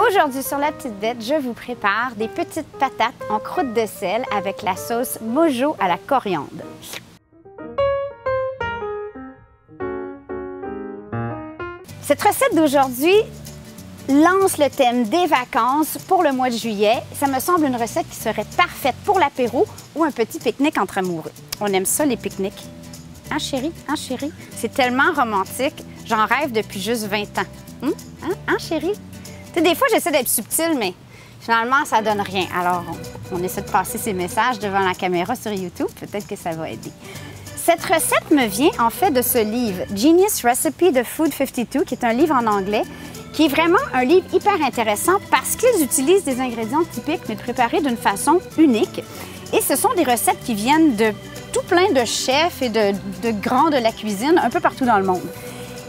Aujourd'hui sur La Petite Bête, je vous prépare des petites patates en croûte de sel avec la sauce Mojo à la coriandre. Cette recette d'aujourd'hui lance le thème des vacances pour le mois de juillet. Ça me semble une recette qui serait parfaite pour l'apéro ou un petit pique-nique entre amoureux. On aime ça, les pique-niques. Hein, chérie? Hein, chérie? C'est tellement romantique. J'en rêve depuis juste 20 ans. Hein, chérie? Tu sais, des fois, j'essaie d'être subtile, mais finalement, ça donne rien. Alors, on essaie de passer ces messages devant la caméra sur YouTube. Peut-être que ça va aider. Cette recette me vient en fait de ce livre, Genius Recipe de Food 52, qui est un livre en anglais, qui est vraiment un livre hyper intéressant parce qu'ils utilisent des ingrédients typiques, mais préparés d'une façon unique. Et ce sont des recettes qui viennent de tout plein de chefs et de grands de la cuisine un peu partout dans le monde.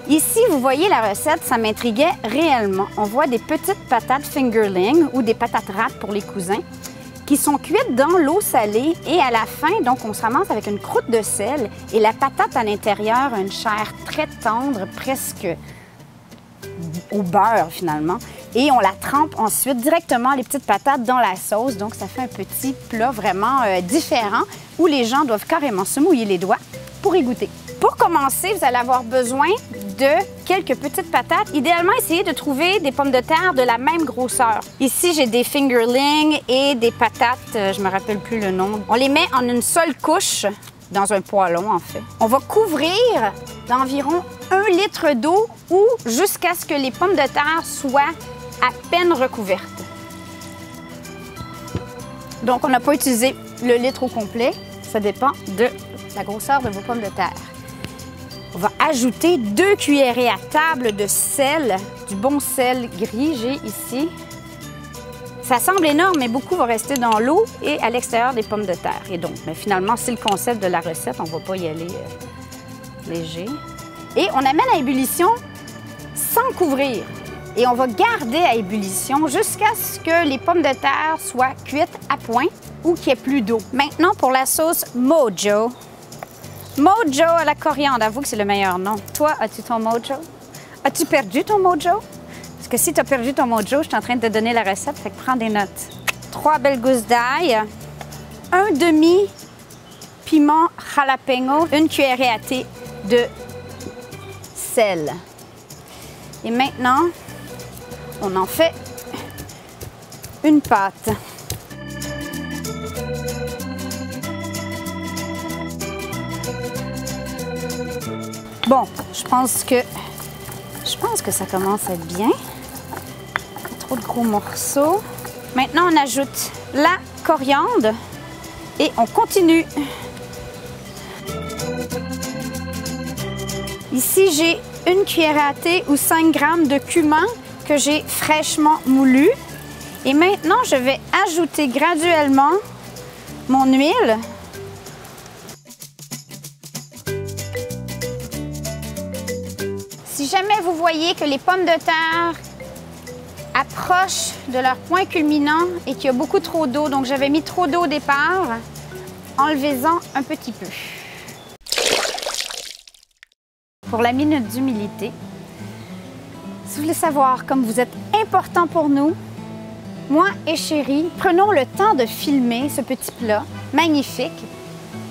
Ici, vous voyez la recette, ça m'intriguait réellement. On voit des petites patates fingerling ou des patates rates pour les cousins qui sont cuites dans l'eau salée et à la fin, donc on se ramasse avec une croûte de sel et la patate à l'intérieur a une chair très tendre, presque au beurre finalement. Et on la trempe ensuite directement les petites patates dans la sauce, donc ça fait un petit plat vraiment différent où les gens doivent carrément se mouiller les doigts pour y goûter. Pour commencer, vous allez avoir besoin de quelques petites patates. Idéalement, essayez de trouver des pommes de terre de la même grosseur. Ici, j'ai des fingerlings et des patates, je ne me rappelle plus le nom. On les met en une seule couche, dans un poêlon en fait. On va couvrir d'environ 1 litre d'eau ou jusqu'à ce que les pommes de terre soient à peine recouvertes. Donc, on n'a pas utilisé le litre au complet. Ça dépend de la grosseur de vos pommes de terre. On va ajouter 2 cuillerées à table de sel, du bon sel gris, j'ai ici. Ça semble énorme, mais beaucoup va rester dans l'eau et à l'extérieur des pommes de terre. Et donc, mais finalement, c'est le concept de la recette, on ne va pas y aller léger. Et on amène à ébullition sans couvrir. Et on va garder à ébullition jusqu'à ce que les pommes de terre soient cuites à point ou qu'il n'y ait plus d'eau. Maintenant, pour la sauce Mojo. Mojo à la coriandre, avoue que c'est le meilleur nom. Toi, as-tu ton Mojo? As-tu perdu ton Mojo? Parce que si tu as perdu ton Mojo, je suis en train de te donner la recette, fait que prends des notes. 3 belles gousses d'ail, un demi piment jalapeno, 1 cuillerée à thé de sel. Et maintenant, on en fait une pâte. Bon, je pense que ça commence à être bien. Pas trop de gros morceaux. Maintenant, on ajoute la coriandre et on continue. Ici, j'ai 1 cuillère à thé ou 5 grammes de cumin que j'ai fraîchement moulu. Et maintenant, je vais ajouter graduellement mon huile. Si jamais vous voyez que les pommes de terre approchent de leur point culminant et qu'il y a beaucoup trop d'eau, donc j'avais mis trop d'eau au départ, enlevez-en un petit peu. Pour la minute d'humilité, si vous voulez savoir comme vous êtes important pour nous, moi et chérie, prenons le temps de filmer ce petit plat magnifique.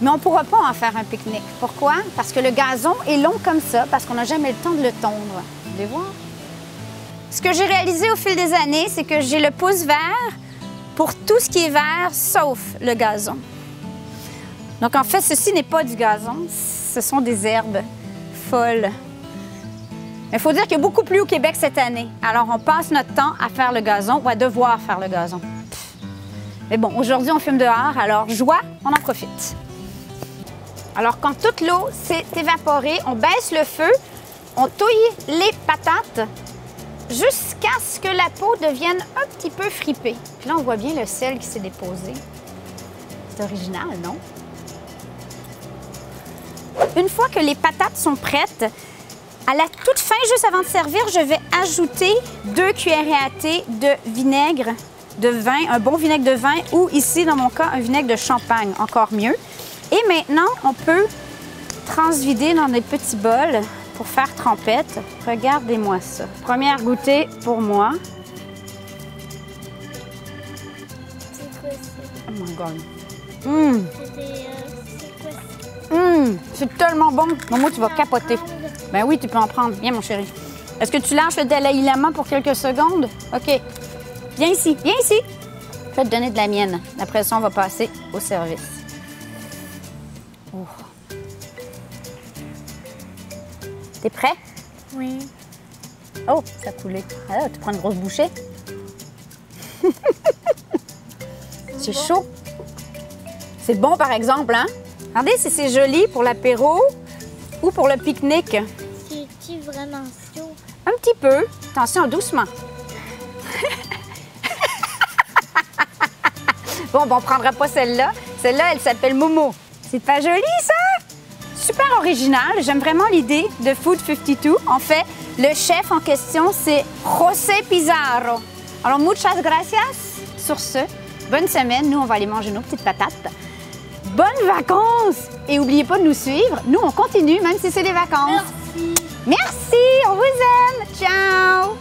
Mais on ne pourra pas en faire un pique-nique. Pourquoi? Parce que le gazon est long comme ça, parce qu'on n'a jamais le temps de le tondre. Vous voulez voir? Ce que j'ai réalisé au fil des années, c'est que j'ai le pouce vert pour tout ce qui est vert, sauf le gazon. Donc en fait, ceci n'est pas du gazon, ce sont des herbes folles. Il faut dire qu'il y a beaucoup plu au Québec cette année. Alors on passe notre temps à faire le gazon ou à devoir faire le gazon. Mais bon, aujourd'hui on fume dehors, alors joie, on en profite. Alors, quand toute l'eau s'est évaporée, on baisse le feu, on touille les patates jusqu'à ce que la peau devienne un petit peu fripée. Puis là, on voit bien le sel qui s'est déposé. C'est original, non? Une fois que les patates sont prêtes, à la toute fin, juste avant de servir, je vais ajouter 2 cuillerées à thé de vinaigre de vin, un bon vinaigre de vin ou ici, dans mon cas, un vinaigre de champagne, encore mieux. Et maintenant, on peut transvider dans des petits bols pour faire trempette. Regardez-moi ça. Première goûtée pour moi. quoi ça? Oh my God. Hum, C'est quoi ça? c'est tellement bon. Momo, tu vas capoter. Ben oui, tu peux en prendre. Viens, mon chéri. Est-ce que tu lâches le Dalai Lama pour quelques secondes? OK. Viens ici, viens ici. Je vais te donner de la mienne. Après ça, on va passer au service. Oh. T'es prêt? Oui. Oh, ça a coulé. Alors, tu prends une grosse bouchée? C'est chaud. C'est bon, par exemple, hein? Regardez si c'est joli pour l'apéro ou pour le pique-nique. C'est-tu vraiment chaud? Un petit peu. Attention, doucement. Bon, ben, on ne prendra pas celle-là. Celle-là, elle s'appelle Momo. C'est pas joli, ça? Super original. J'aime vraiment l'idée de Food 52. En fait, le chef en question, c'est José Pizarro. Alors, muchas gracias. Sur ce, bonne semaine. Nous, on va aller manger nos petites patates. Bonnes vacances! Et n'oubliez pas de nous suivre. Nous, on continue, même si c'est des vacances. Merci. Merci, on vous aime. Ciao!